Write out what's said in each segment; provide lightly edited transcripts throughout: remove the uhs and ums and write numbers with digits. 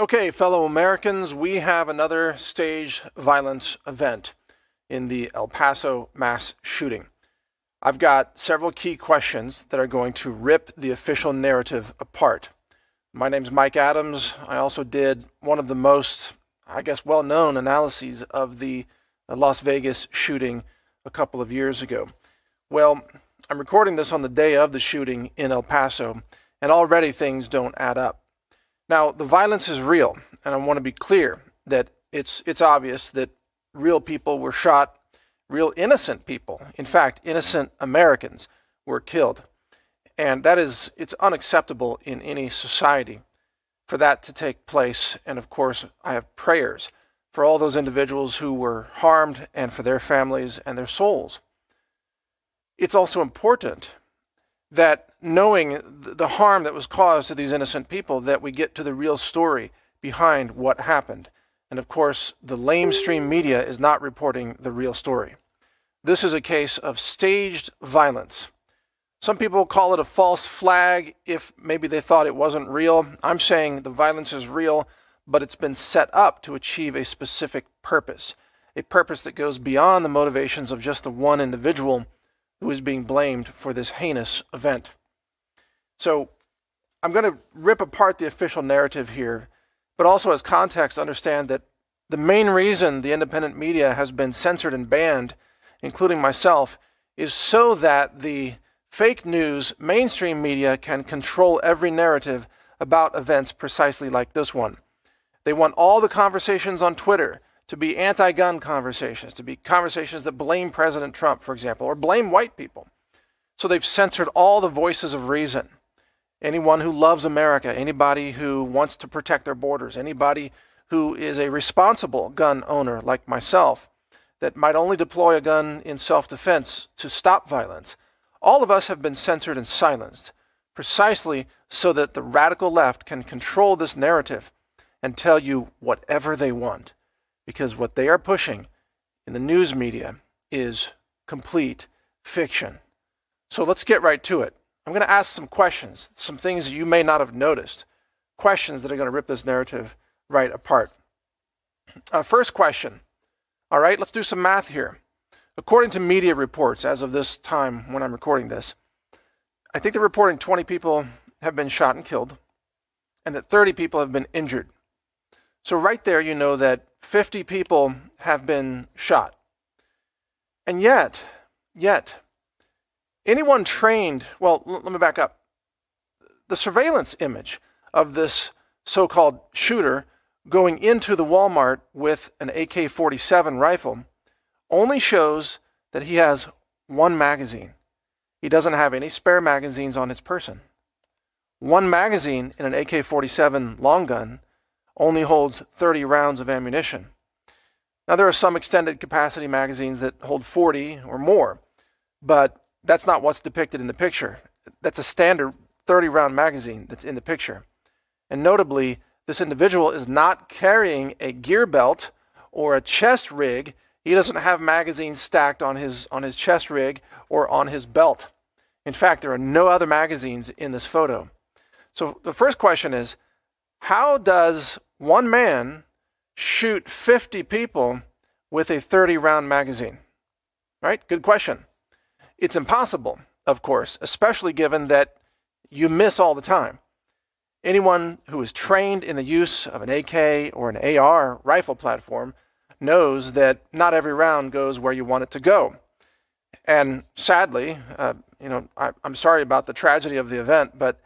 Okay, fellow Americans, we have another staged violence event in the El Paso mass shooting. I've got several key questions that are going to rip the official narrative apart. My name's Mike Adams. I also did one of the most, well-known analyses of the Las Vegas shooting a couple of years ago. Well, I'm recording this on the day of the shooting in El Paso, and already things don't add up. Now, the violence is real, and I want to be clear that it's obvious that real people were shot, real innocent people, in fact, innocent Americans were killed. And it's unacceptable in any society for that to take place. And of course, I have prayers for all those individuals who were harmed and for their families and their souls. It's also important that knowing the harm that was caused to these innocent people, that we get to the real story behind what happened. And of course, the lamestream media is not reporting the real story. This is a case of staged violence. Some people call it a false flag if maybe they thought it wasn't real. I'm saying the violence is real, but it's been set up to achieve a specific purpose, a purpose that goes beyond the motivations of just the one individual who is being blamed for this heinous event. So I'm going to rip apart the official narrative here, but also as context understand that the main reason the independent media has been censored and banned, including myself, is so that the fake news mainstream media can control every narrative about events precisely like this one. They want all the conversations on Twitter to be anti-gun conversations, to be conversations that blame President Trump, for example, or blame white people. So they've censored all the voices of reason. Anyone who loves America, anybody who wants to protect their borders, anybody who is a responsible gun owner like myself, that might only deploy a gun in self-defense to stop violence, all of us have been censored and silenced, precisely so that the radical left can control this narrative and tell you whatever they want. Because what they are pushing in the news media is complete fiction. So let's get right to it. I'm going to ask some questions, some things that you may not have noticed, questions that are going to rip this narrative right apart. First question. All right, let's do some math here. According to media reports, as of this time when I'm recording this, I think they're reporting 20 people have been shot and killed, and that 30 people have been injured. So right there, you know that 50 people have been shot. And yet, anyone trained, well, let me back up. The surveillance image of this so-called shooter going into the Walmart with an AK-47 rifle only shows that he has one magazine. He doesn't have any spare magazines on his person. One magazine in an AK-47 long gun only holds 30 rounds of ammunition. Now, there are some extended capacity magazines that hold 40 or more, but that's not what's depicted in the picture. That's a standard 30-round magazine that's in the picture. And notably, this individual is not carrying a gear belt or a chest rig. He doesn't have magazines stacked on his chest rig or on his belt. In fact, there are no other magazines in this photo. So the first question is, how does one man shoot 50 people with a 30-round magazine? Right? Good question. It's impossible, of course, especially given that you miss all the time. Anyone who is trained in the use of an AK or an AR rifle platform knows that not every round goes where you want it to go. And sadly, I'm sorry about the tragedy of the event, but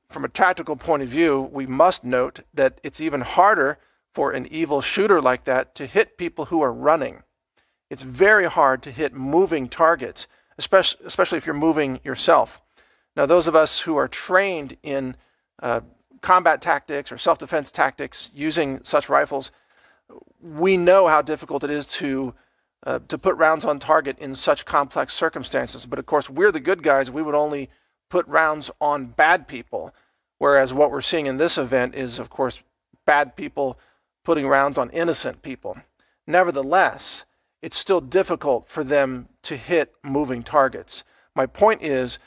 from a tactical point of view, we must note that it's even harder for an evil shooter like that to hit people who are running. It's very hard to hit moving targets, especially if you're moving yourself. Now, those of us who are trained in combat tactics or self-defense tactics using such rifles, we know how difficult it is to put rounds on target in such complex circumstances. But of course, we're the good guys. We would only put rounds on bad people, whereas what we're seeing in this event is, of course, bad people putting rounds on innocent people. Nevertheless, it's still difficult for them to hit moving targets. My point is,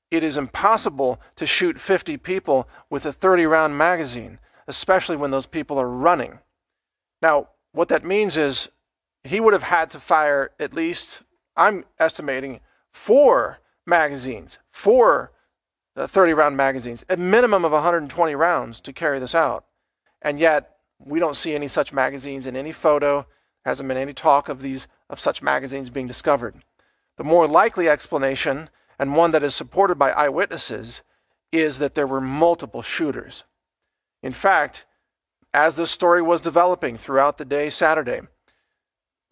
it is impossible to shoot 50 people with a 30-round magazine. especially when those people are running. Now, what that means is he would have had to fire at least, I'm estimating, 4 magazines, 4 30-round magazines, a minimum of 120 rounds to carry this out. And yet, we don't see any such magazines in any photo. Hasn't been any talk of such magazines being discovered. The more likely explanation, and one that is supported by eyewitnesses, is that there were multiple shooters. In fact, as this story was developing throughout the day Saturday,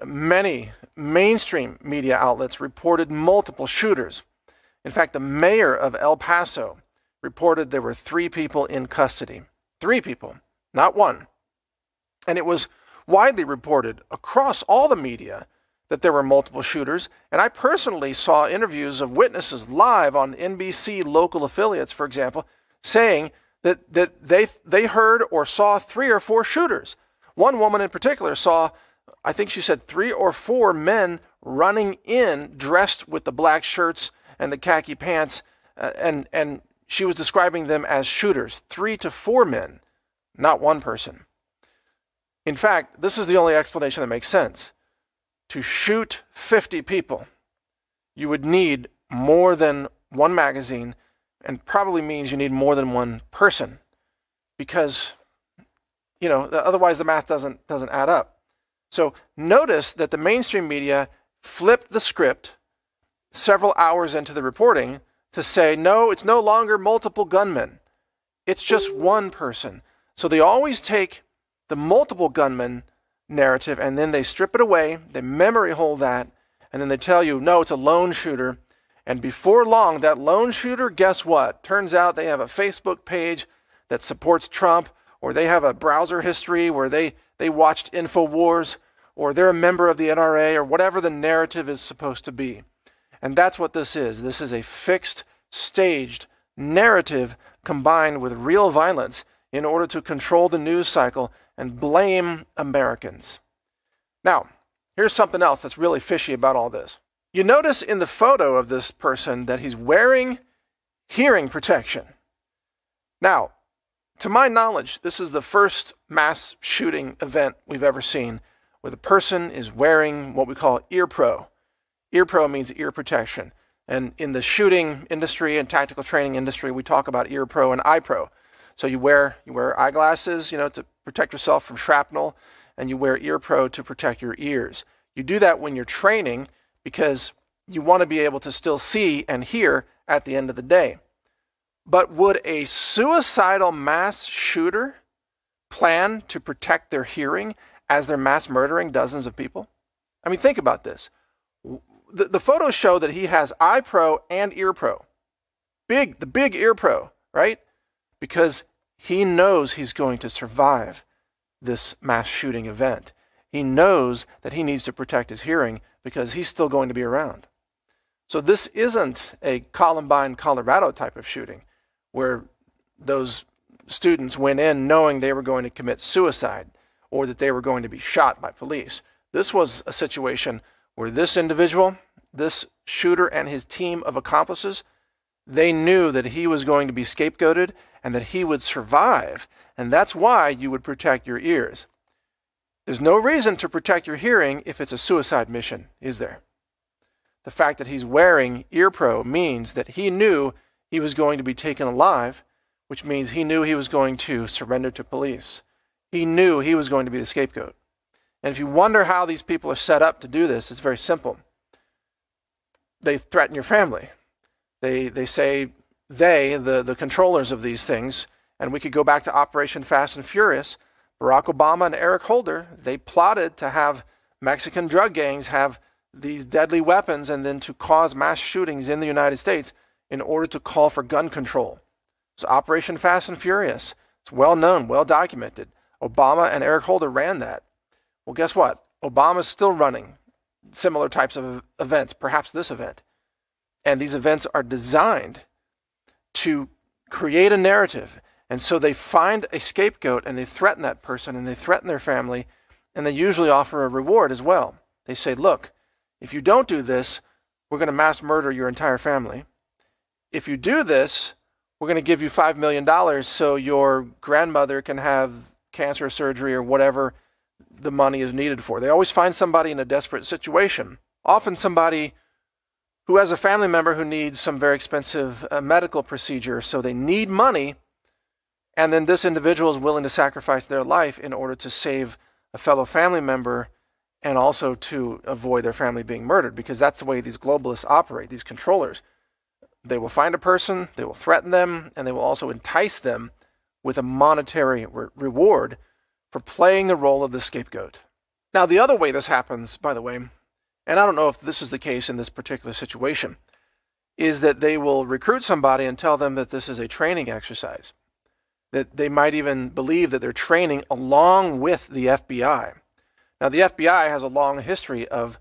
many mainstream media outlets reported multiple shooters. In fact, the mayor of El Paso reported there were 3 people in custody. 3 people, not 1. And it was widely reported across all the media that there were multiple shooters. And I personally saw interviews of witnesses live on NBC local affiliates, for example, saying that they heard or saw 3 or 4 shooters. One woman in particular saw, I think she said, 3 or 4 men running in dressed with the black shirts and the khaki pants, and she was describing them as shooters. 3 to 4 men, not 1 person. In fact, this is the only explanation that makes sense. To shoot 50 people, you would need more than 1 magazine, and probably means you need more than 1 person, because, you know, otherwise the math doesn't add up. So notice that the mainstream media flipped the script several hours into the reporting to say, no, it's no longer multiple gunmen. It's just 1 person. So they always take the multiple gunmen narrative and then they strip it away, they memory hole that, and then they tell you, no, it's a lone shooter. And before long, that lone shooter, guess what? Turns out they have a Facebook page that supports Trump, or they have a browser history where they watched InfoWars, or they're a member of the NRA, or whatever the narrative is supposed to be. And that's what this is. This is a fixed, staged narrative combined with real violence in order to control the news cycle and blame Americans. Now, here's something else that's really fishy about all this. You notice in the photo of this person that he's wearing hearing protection. Now, to my knowledge, this is the first mass shooting event we've ever seen where the person is wearing what we call ear pro. Ear pro means ear protection. And in the shooting industry and tactical training industry, we talk about ear pro and eye pro. So you wear eyeglasses, you know, to protect yourself from shrapnel, and you wear ear pro to protect your ears. You do that when you're training because you want to be able to still see and hear at the end of the day. But would a suicidal mass shooter plan to protect their hearing as they're mass murdering dozens of people? I mean, think about this. The photos show that he has eye pro and ear pro. The big ear pro, right? Because he knows he's going to survive this mass shooting event. He knows that he needs to protect his hearing because he's still going to be around. So this isn't a Columbine, Colorado type of shooting where those students went in knowing they were going to commit suicide or that they were going to be shot by police. This was a situation where this individual, this shooter and his team of accomplices, they knew that he was going to be scapegoated and that he would survive. And that's why you would protect your ears. There's no reason to protect your hearing if it's a suicide mission, is there? The fact that he's wearing ear pro means that he knew he was going to be taken alive, which means he knew he was going to surrender to police. He knew he was going to be the scapegoat. And if you wonder how these people are set up to do this, it's very simple. They threaten your family. They say the controllers of these things, and we could go back to Operation Fast and Furious. Barack Obama and Eric Holder, they plotted to have Mexican drug gangs have these deadly weapons and then to cause mass shootings in the United States in order to call for gun control. So Operation Fast and Furious, it's well known, well documented. Obama and Eric Holder ran that. Well, guess what? Obama's still running similar types of events, perhaps this event. And these events are designed to create a narrative. And so they find a scapegoat and they threaten that person and they threaten their family, and they usually offer a reward as well. They say, look, if you don't do this, we're going to mass murder your entire family. If you do this, we're going to give you $5 million so your grandmother can have cancer surgery or whatever the money is needed for. They always find somebody in a desperate situation, often somebody who has a family member who needs some very expensive medical procedure, so they need money, and then this individual is willing to sacrifice their life in order to save a fellow family member and also to avoid their family being murdered, because that's the way these globalists operate, these controllers. They will find a person, they will threaten them, and they will also entice them with a monetary reward for playing the role of the scapegoat. Now, the other way this happens, by the way, and I don't know if this is the case in this particular situation, is that they will recruit somebody and tell them that this is a training exercise, that they might even believe that they're training along with the FBI. Now, the FBI has a long history of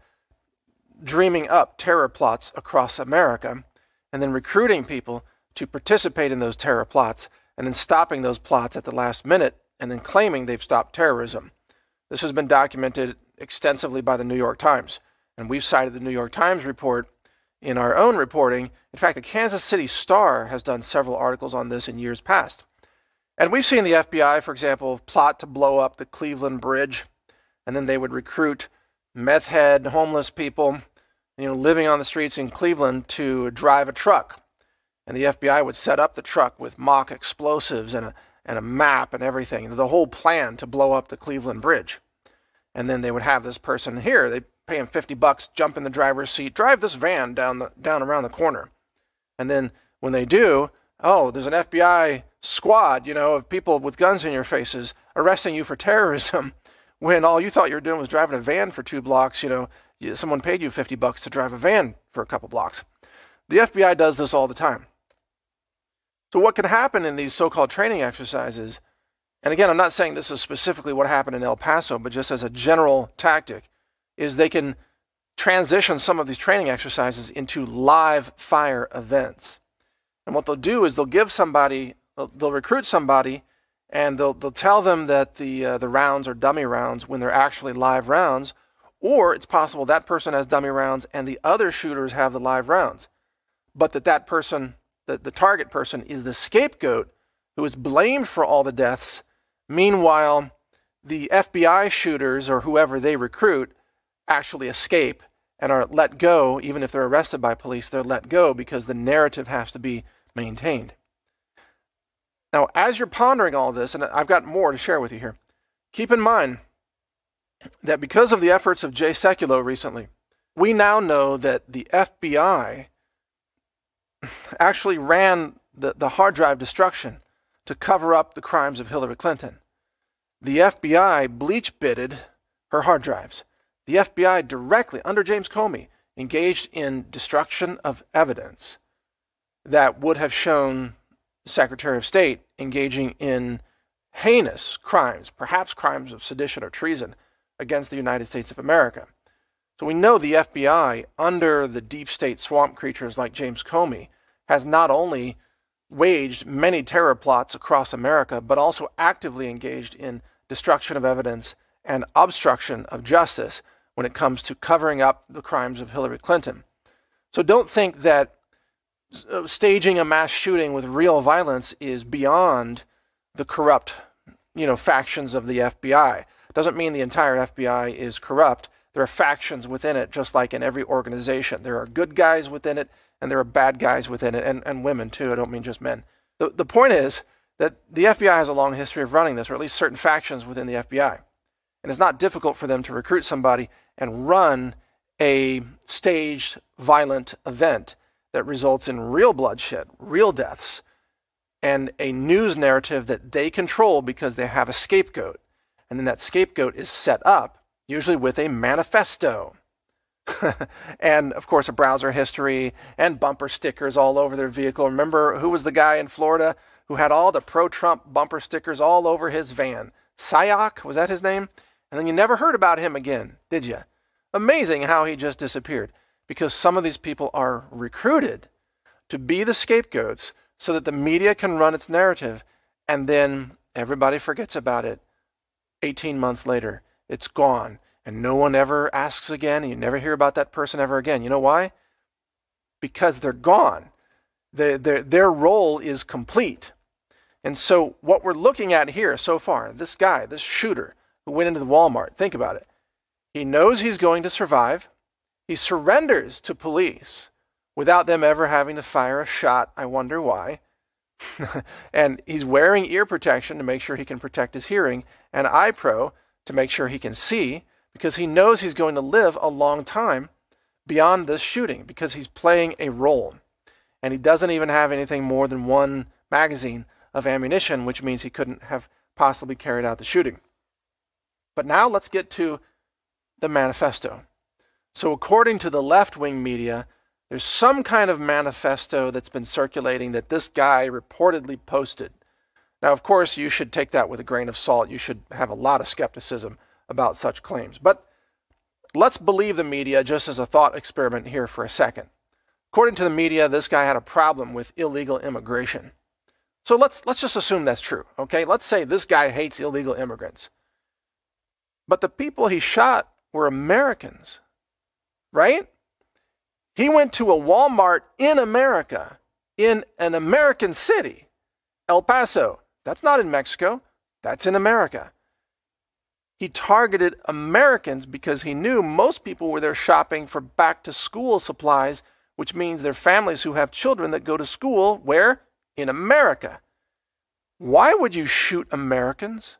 dreaming up terror plots across America and then recruiting people to participate in those terror plots and then stopping those plots at the last minute and then claiming they've stopped terrorism. This has been documented extensively by the New York Times, and we've cited the New York Times report in our own reporting. In fact, the Kansas City Star has done several articles on this in years past. And we've seen the FBI, for example, plot to blow up the Cleveland Bridge, and then they would recruit meth head, homeless people, living on the streets in Cleveland to drive a truck. And the FBI would set up the truck with mock explosives and a map and everything, the whole plan to blow up the Cleveland Bridge. And then they would have this person here, they pay him $50, jump in the driver's seat, drive this van down around the corner. And then when they do, oh, there's an FBI squad, of people with guns in your faces arresting you for terrorism, when all you thought you were doing was driving a van for 2 blocks. Someone paid you $50 to drive a van for a couple blocks. The FBI does this all the time. So what can happen in these so-called training exercises, and again, I'm not saying this is specifically what happened in El Paso, but just as a general tactic, is they can transition some of these training exercises into live fire events. And what they'll do is they'll recruit somebody, and they'll tell them that the rounds are dummy rounds when they're actually live rounds, or it's possible that person has dummy rounds and the other shooters have the live rounds, but that person, the target person, is the scapegoat who is blamed for all the deaths. Meanwhile, the FBI shooters or whoever they recruit actually escape and are let go. Even if they're arrested by police, they're let go because the narrative has to be maintained. Now, as you're pondering all this, and I've got more to share with you here, keep in mind that because of the efforts of Jay Sekulow recently, we now know that the FBI actually ran the hard drive destruction to cover up the crimes of Hillary Clinton. The FBI bleach-bitted her hard drives. The FBI directly, under James Comey, engaged in destruction of evidence that would have shown the Secretary of State engaging in heinous crimes, perhaps crimes of sedition or treason against the United States of America. So we know the FBI, under the deep state swamp creatures like James Comey, has not only waged many terror plots across America, but also actively engaged in destruction of evidence and obstruction of justice when it comes to covering up the crimes of Hillary Clinton. So don't think that staging a mass shooting with real violence is beyond the corrupt, factions of the FBI. Doesn't mean the entire FBI is corrupt. There are factions within it, just like in every organization. There are good guys within it, and there are bad guys within it, and women too. I don't mean just men. The point is that the FBI has a long history of running this, or at least certain factions within the FBI. And it's not difficult for them to recruit somebody and run a staged violent event that results in real bloodshed, real deaths, and a news narrative that they control because they have a scapegoat. And then that scapegoat is set up, usually with a manifesto. And, of course, a browser history and bumper stickers all over their vehicle. Remember, who was the guy in Florida who had all the pro-Trump bumper stickers all over his van? Sayoc, was that his name? And then you never heard about him again, did you? Amazing how he just disappeared. Because some of these people are recruited to be the scapegoats so that the media can run its narrative, and then everybody forgets about it. 18 months later, it's gone, and no one ever asks again, and you never hear about that person ever again. You know why? Because they're gone. Their role is complete. And so what we're looking at here so far, this guy, this shooter who went into the Walmart, think about it. He knows he's going to survive. He surrenders to police without them ever having to fire a shot. I wonder why. And he's wearing ear protection to make sure he can protect his hearing, and eye pro to make sure he can see, because he knows he's going to live a long time beyond this shooting, because he's playing a role. And he doesn't even have anything more than one magazine of ammunition, which means he couldn't have possibly carried out the shooting. But now let's get to the manifesto. So according to the left-wing media, there's some kind of manifesto that's been circulating that this guy reportedly posted. Now, of course, you should take that with a grain of salt. You should have a lot of skepticism about such claims. But let's believe the media just as a thought experiment here for a second. According to the media, this guy had a problem with illegal immigration. So let's just assume that's true, okay? Let's say this guy hates illegal immigrants. But the people he shot were Americans, right? He went to a Walmart in America, in an American city, El Paso. That's not in Mexico. That's in America. He targeted Americans because he knew most people were there shopping for back-to-school supplies, which means they're families who have children that go to school, where? In America. Why would you shoot Americans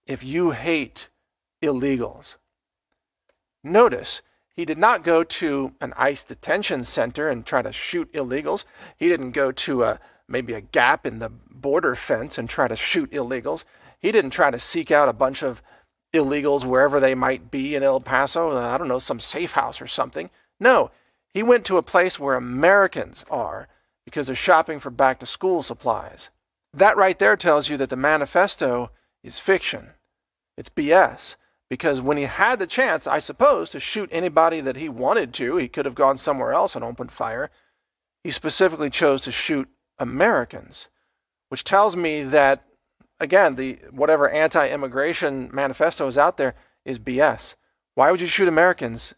if you hate illegals? Notice, he did not go to an ICE detention center and try to shoot illegals. He didn't go to maybe a gap in the border fence and try to shoot illegals. He didn't try to seek out a bunch of illegals wherever they might be in El Paso, I don't know, some safe house or something. No, he went to a place where Americans are because they're shopping for back-to-school supplies. That right there tells you that the manifesto is fiction. It's BS. Because when he had the chance, I suppose, to shoot anybody that he wanted to, he could have gone somewhere else and opened fire. He specifically chose to shoot Americans, which tells me that, again, whatever anti-immigration manifesto is out there is BS. Why would you shoot Americans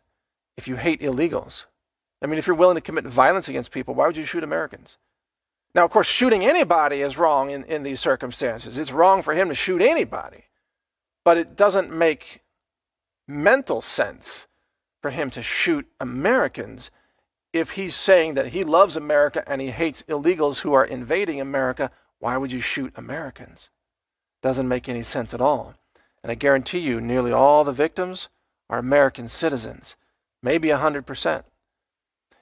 if you hate illegals? I mean, if you're willing to commit violence against people, why would you shoot Americans? Now, of course, shooting anybody is wrong in these circumstances. It's wrong for him to shoot anybody. But it doesn't make mental sense for him to shoot Americans if he's saying that he loves America and he hates illegals who are invading America. Why would you shoot Americans? Doesn't make any sense at all. And I guarantee you, nearly all the victims are American citizens, maybe 100%.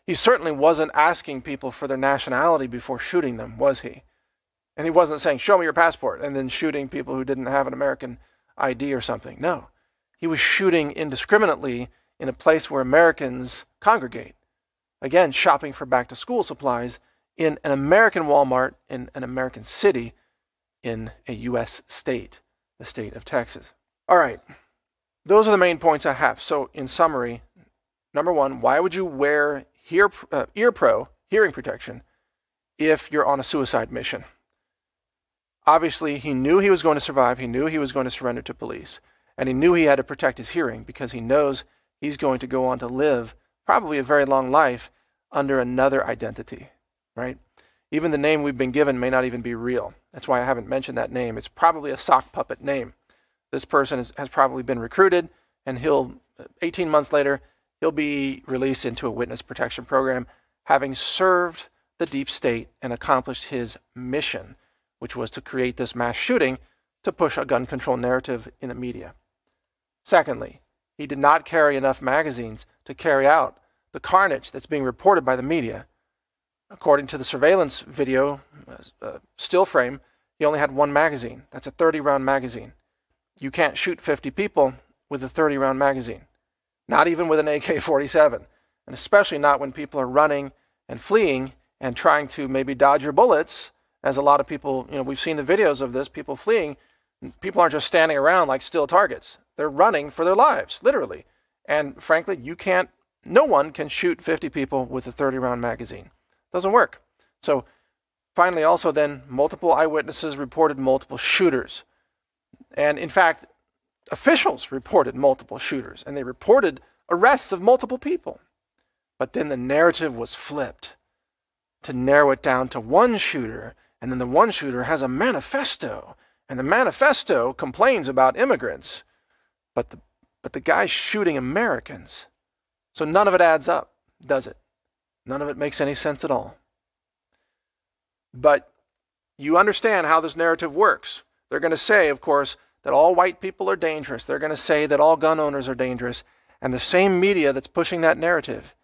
He certainly wasn't asking people for their nationality before shooting them, was he? And he wasn't saying, show me your passport, and then shooting people who didn't have an American ID or something. No, he was shooting indiscriminately in a place where Americans congregate. Again, shopping for back-to-school supplies in an American Walmart in an American city in a U.S. state, the state of Texas. All right, those are the main points I have. So in summary, number one, why would you wear ear pro, hearing protection, if you're on a suicide mission? Obviously, he knew he was going to survive. He knew he was going to surrender to police. And he knew he had to protect his hearing because he knows he's going to go on to live probably a very long life under another identity, right? Even the name we've been given may not even be real. That's why I haven't mentioned that name. It's probably a sock puppet name. This person has probably been recruited, and 18 months later, he'll be released into a witness protection program, having served the deep state and accomplished his mission, which was to create this mass shooting to push a gun control narrative in the media. Secondly, he did not carry enough magazines to carry out the carnage that's being reported by the media. According to the surveillance video still frame, he only had one magazine. That's a 30-round magazine. You can't shoot 50 people with a 30-round magazine, not even with an AK-47, and especially not when people are running and fleeing and trying to maybe dodge your bullets. As a lot of people, we've seen the videos of this, people fleeing. People aren't just standing around like still targets. They're running for their lives, literally. And frankly, no one can shoot 50 people with a 30-round magazine. Doesn't work. So finally, also then, multiple eyewitnesses reported multiple shooters. And in fact, officials reported multiple shooters, and they reported arrests of multiple people. But then the narrative was flipped. to narrow it down to one shooter, and then the one shooter has a manifesto, and the manifesto complains about immigrants, but the guy's shooting Americans. So none of it adds up, does it? None of it makes any sense at all. But you understand how this narrative works. They're going to say, of course, that all white people are dangerous. They're going to say that all gun owners are dangerous. And the same media that's pushing that narrative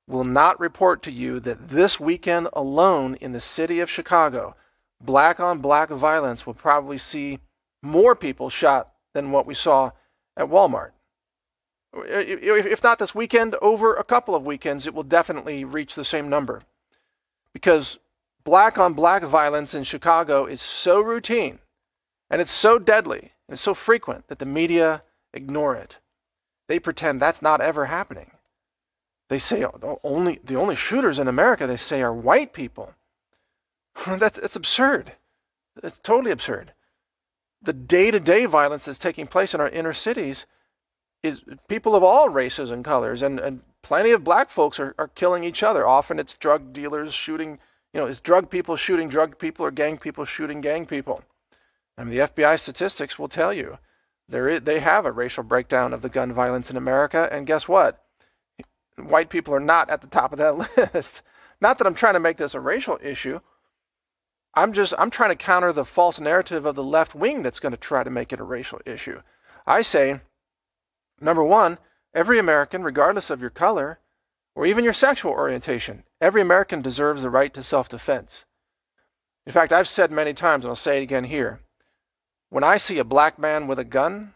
will not report to you that this weekend alone in the city of Chicago, black-on-black violence will probably see more people shot than what we saw at Walmart. If not this weekend, over a couple of weekends, it will definitely reach the same number. Because black-on-black violence in Chicago is so routine, and it's so deadly, and it's so frequent that the media ignore it. They pretend that's not ever happening. They say the only shooters in America, they say, are white people. That's absurd. It's totally absurd. The day-to-day violence that's taking place in our inner cities is people of all races and colors, and plenty of black folks are killing each other. Often it's drug dealers shooting, it's drug people shooting drug people or gang people shooting gang people. I mean, the FBI statistics will tell you they have a racial breakdown of the gun violence in America, and guess what? White people are not at the top of that list. Not that I'm trying to make this a racial issue. I'm trying to counter the false narrative of the left wing that's going to try to make it a racial issue. I say, number one, every American, regardless of your color or even your sexual orientation, every American deserves the right to self-defense. In fact, I've said many times, and I'll say it again here, when I see a black man with a gun,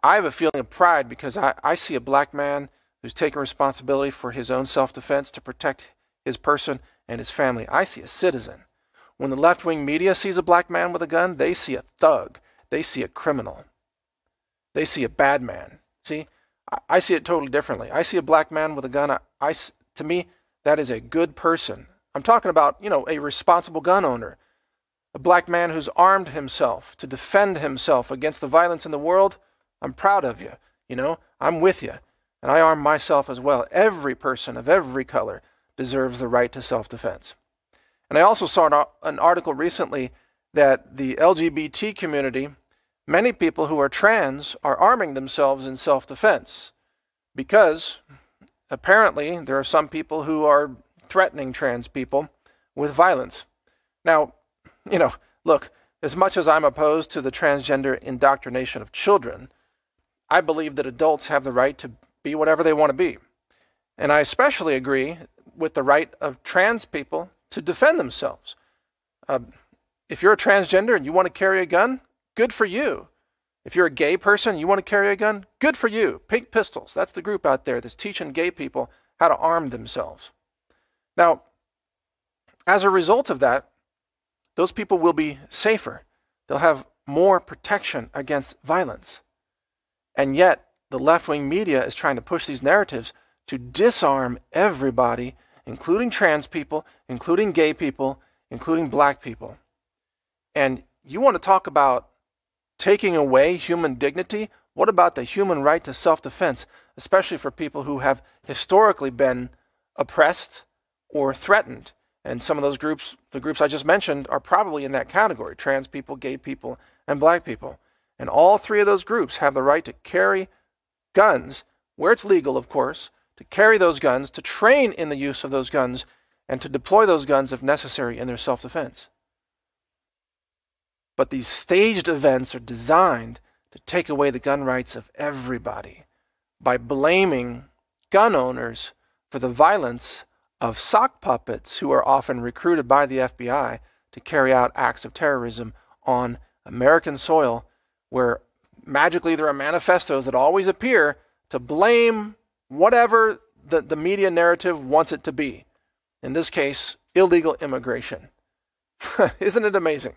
I have a feeling of pride because I see a black man who's taking responsibility for his own self-defense to protect his person and his family. I see a citizen. When the left-wing media sees a black man with a gun, they see a thug. They see a criminal. They see a bad man. See, I see it totally differently. I see a black man with a gun. To me, that is a good person. I'm talking about, a responsible gun owner. A black man who's armed himself to defend himself against the violence in the world. I'm proud of you. I'm with you. And I arm myself as well. Every person of every color deserves the right to self-defense. And I also saw an article recently that the LGBT community, many people who are trans, are arming themselves in self-defense because apparently there are some people who are threatening trans people with violence. Now, look, as much as I'm opposed to the transgender indoctrination of children, I believe that adults have the right to be whatever they want to be. And I especially agree with the right of trans people to defend themselves. If you're a transgender and you want to carry a gun, good for you. If you're a gay person and you want to carry a gun, good for you. Pink Pistols, that's the group out there that's teaching gay people how to arm themselves. Now, as a result of that, those people will be safer. They'll have more protection against violence. And yet, the left-wing media is trying to push these narratives to disarm everybody, including trans people, including gay people, including black people. And you want to talk about taking away human dignity? What about the human right to self-defense, especially for people who have historically been oppressed or threatened? And some of those groups, the groups I just mentioned, are probably in that category: trans people, gay people, and black people. And all three of those groups have the right to carry guns, where it's legal, of course, to carry those guns, to train in the use of those guns, and to deploy those guns if necessary in their self-defense. But these staged events are designed to take away the gun rights of everybody by blaming gun owners for the violence of sock puppets who are often recruited by the FBI to carry out acts of terrorism on American soil, where magically there are manifestos that always appear to blame whatever the media narrative wants it to be. In this case, illegal immigration. Isn't it amazing?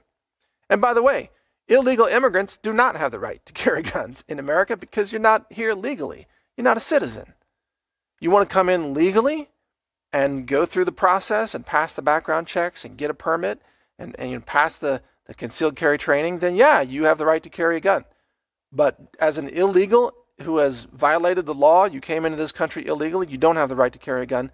And by the way, illegal immigrants do not have the right to carry guns in America because you're not here legally. You're not a citizen. You want to come in legally and go through the process and pass the background checks and get a permit and you pass the concealed carry training, then yeah, you have the right to carry a gun. But as an illegal who has violated the law, you came into this country illegally, you don't have the right to carry a gun.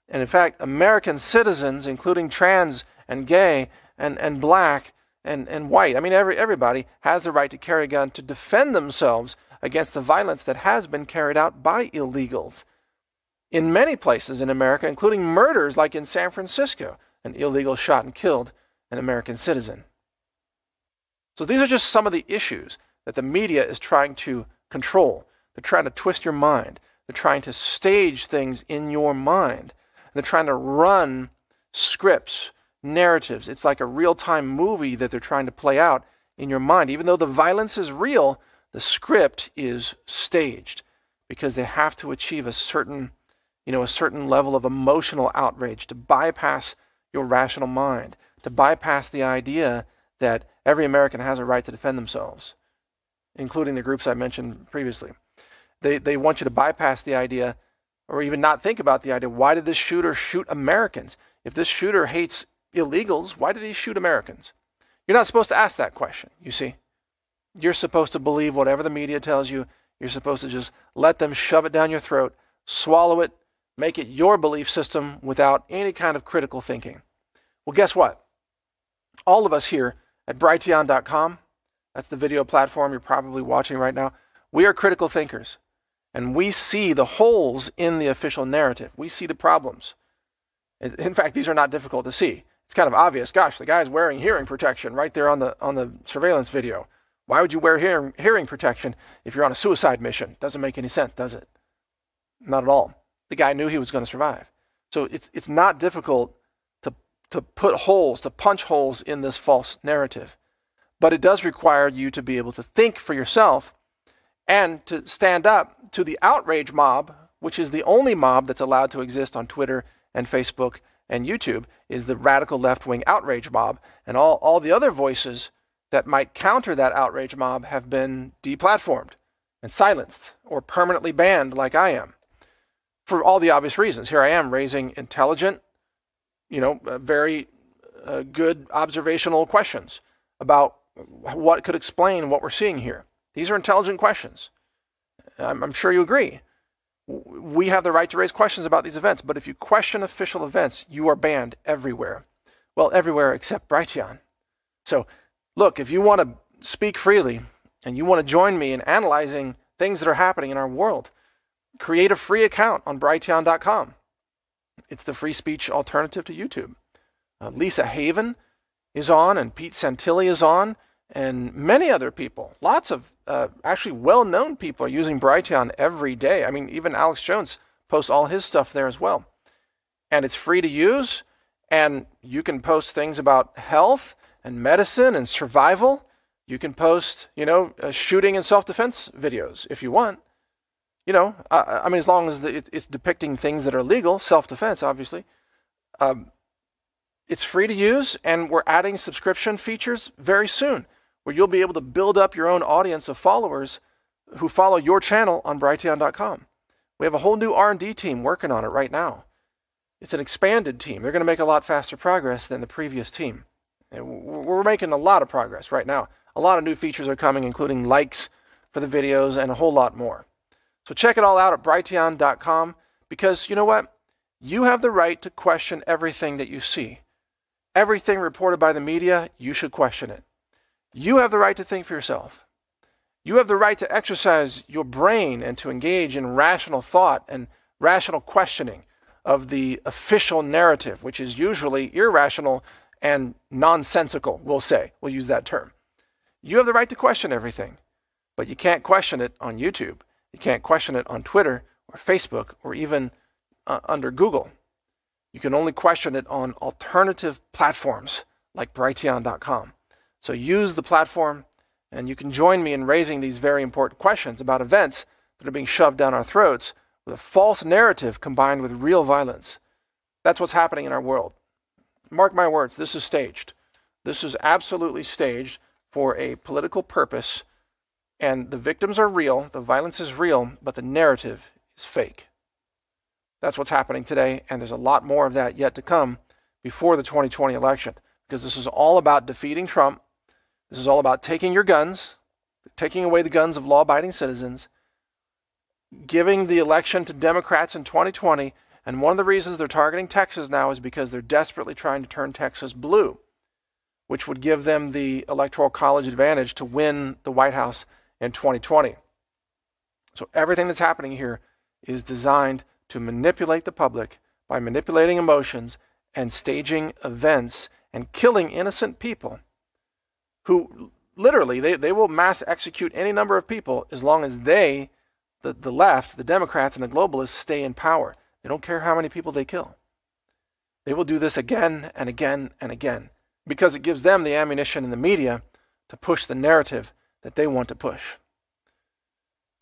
And in fact, American citizens, including trans and gay and black and white, I mean everybody has the right to carry a gun to defend themselves against the violence that has been carried out by illegals. In many places in America, including murders like in San Francisco, an illegal shot and killed an American citizen. So these are just some of the issues that the media is trying to control. They're trying to twist your mind. They're trying to stage things in your mind. They're trying to run scripts, narratives. It's like a real-time movie that they're trying to play out in your mind. Even though the violence is real, the script is staged because they have to achieve a certain level of emotional outrage to bypass your rational mind, to bypass the idea that every American has a right to defend themselves, including the groups I mentioned previously. They want you to bypass the idea, or even not think about the idea, why did this shooter shoot Americans? If this shooter hates illegals, why did he shoot Americans? You're not supposed to ask that question, you see. You're supposed to believe whatever the media tells you. You're supposed to just let them shove it down your throat, swallow it, make it your belief system without any kind of critical thinking. Well, guess what? All of us here at Brighteon.com, that's the video platform you're probably watching right now, we are critical thinkers. And we see the holes in the official narrative. We see the problems. In fact, these are not difficult to see. It's kind of obvious. Gosh, the guy's wearing hearing protection right there on the surveillance video. Why would you wear hearing protection if you're on a suicide mission? Doesn't make any sense, does it? Not at all. The guy knew he was going to survive. So it's not difficult to put holes, to punch holes in this false narrative. But it does require you to be able to think for yourself and to stand up to the outrage mob, which is the only mob that's allowed to exist on Twitter and Facebook and YouTube, is the radical left-wing outrage mob. And all the other voices that might counter that outrage mob have been deplatformed and silenced or permanently banned like I am. For all the obvious reasons. Here I am raising intelligent, very good observational questions about what could explain what we're seeing here. These are intelligent questions. I'm sure you agree. We have the right to raise questions about these events, but if you question official events, you are banned everywhere. Well, everywhere except Brighteon. So, look, if you want to speak freely and you want to join me in analyzing things that are happening in our world, create a free account on Brighteon.com. It's the free speech alternative to YouTube. Lisa Haven is on, and Pete Santilli is on, and many other people. Lots of actually well-known people are using Brighteon every day. I mean, even Alex Jones posts all his stuff there as well. And it's free to use, and you can post things about health and medicine and survival. You can post, shooting and self-defense videos if you want. I mean, as long as it's depicting things that are legal, self-defense, obviously. It's free to use, and we're adding subscription features very soon, where you'll be able to build up your own audience of followers who follow your channel on Brighteon.com. We have a whole new R&D team working on it right now. It's an expanded team. They're going to make a lot faster progress than the previous team. And we're making a lot of progress right now. A lot of new features are coming, including likes for the videos and a whole lot more. So check it all out at Brighteon.com, because you know what? You have the right to question everything that you see. Everything reported by the media, you should question it. You have the right to think for yourself. You have the right to exercise your brain and to engage in rational thought and rational questioning of the official narrative, which is usually irrational and nonsensical, we'll say. We'll use that term. You have the right to question everything, but you can't question it on YouTube. You can't question it on Twitter or Facebook or even under Google. You can only question it on alternative platforms like Brighteon.com. So use the platform, and you can join me in raising these very important questions about events that are being shoved down our throats with a false narrative combined with real violence. That's what's happening in our world. Mark my words, this is staged. This is absolutely staged for a political purpose, and the victims are real, the violence is real, but the narrative is fake. That's what's happening today, and there's a lot more of that yet to come before the 2020 election, because this is all about defeating Trump. This is all about taking your guns, taking away the guns of law-abiding citizens, giving the election to Democrats in 2020, And one of the reasons they're targeting Texas now is because they're desperately trying to turn Texas blue, which would give them the Electoral College advantage to win the White House in 2020. So everything that's happening here is designed to manipulate the public by manipulating emotions and staging events and killing innocent people who literally, they will mass execute any number of people as long as they, the left, the Democrats, and the globalists stay in power. They don't care how many people they kill. They will do this again and again and again because it gives them the ammunition in the media to push the narrative that they want to push.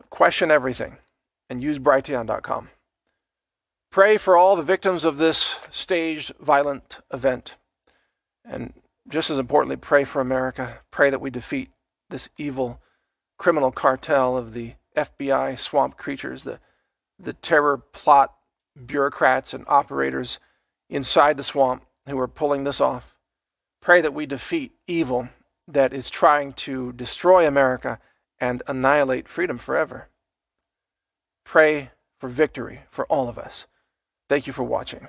Question everything and use Brighteon.com. Pray for all the victims of this staged violent event. And just as importantly, pray for America. Pray that we defeat this evil criminal cartel of the FBI swamp creatures, the terror plot bureaucrats and operators inside the swamp who are pulling this off. Pray that we defeat evil that is trying to destroy America and annihilate freedom forever. Pray for victory for all of us. Thank you for watching.